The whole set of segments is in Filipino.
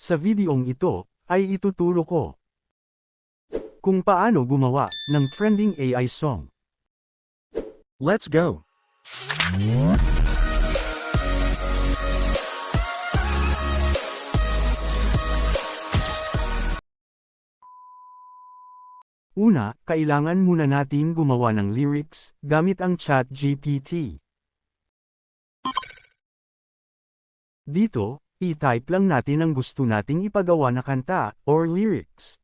Sa videong ito, ay ituturo ko kung paano gumawa ng trending AI song. Let's go. Una, kailangan muna natin gumawa ng lyrics gamit ang ChatGPT. Dito, i-type lang natin ang gusto nating ipagawa na kanta or lyrics.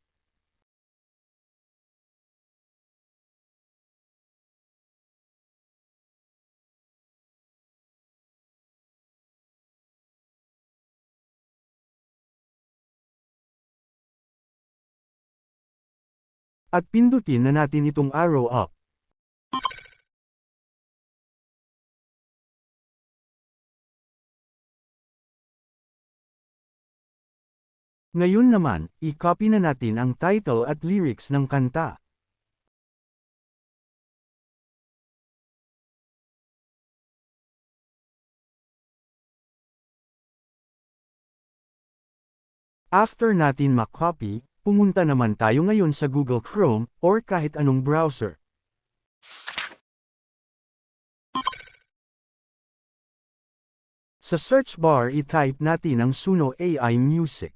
At pindutin na natin itong arrow up. Ngayon naman, i-copy na natin ang title at lyrics ng kanta. After natin ma-copy, pumunta naman tayo ngayon sa Google Chrome or kahit anong browser. Sa search bar i-type natin ang Suno AI Music.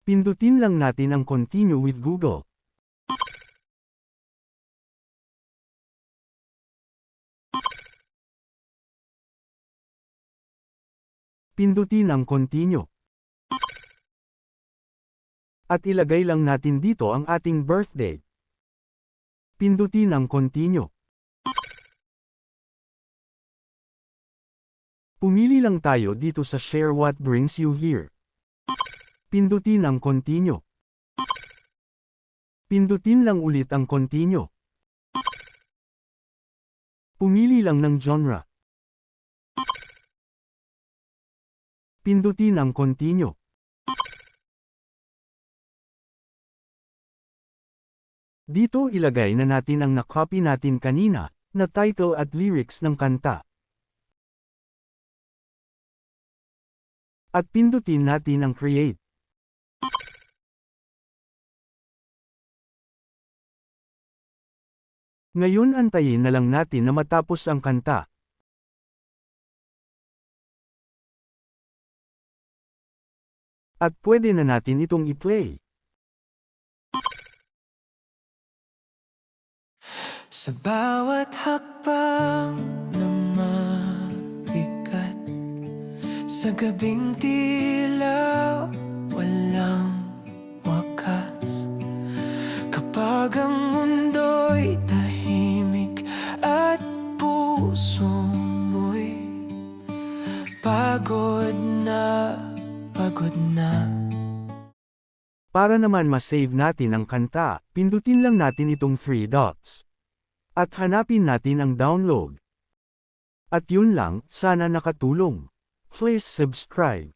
Pindutin lang natin ang Continue with Google. Pindutin ang Continue. At ilagay lang natin dito ang ating birthday. Pindutin ang Continue. Pumili lang tayo dito sa Share What Brings You Here. Pindutin ang Continue. Pindutin lang ulit ang Continue. Pumili lang ng genre. Pindutin ang Continue. Dito ilagay na natin ang na-copy natin kanina, na title at lyrics ng kanta. At pindutin natin ang Create. Ngayon antayin na lang natin na matapos ang kanta. At pwede na natin itong i-play. Sa bawat hakbang na mabigat, sa gabing tila walang wakas, kapag ang mundo'y tahimik at puso mo'y pagod na. Para naman ma-save natin ang kanta, pindutin lang natin itong 3 dots. At hanapin natin ang download. At yun lang, sana nakatulong. Please subscribe.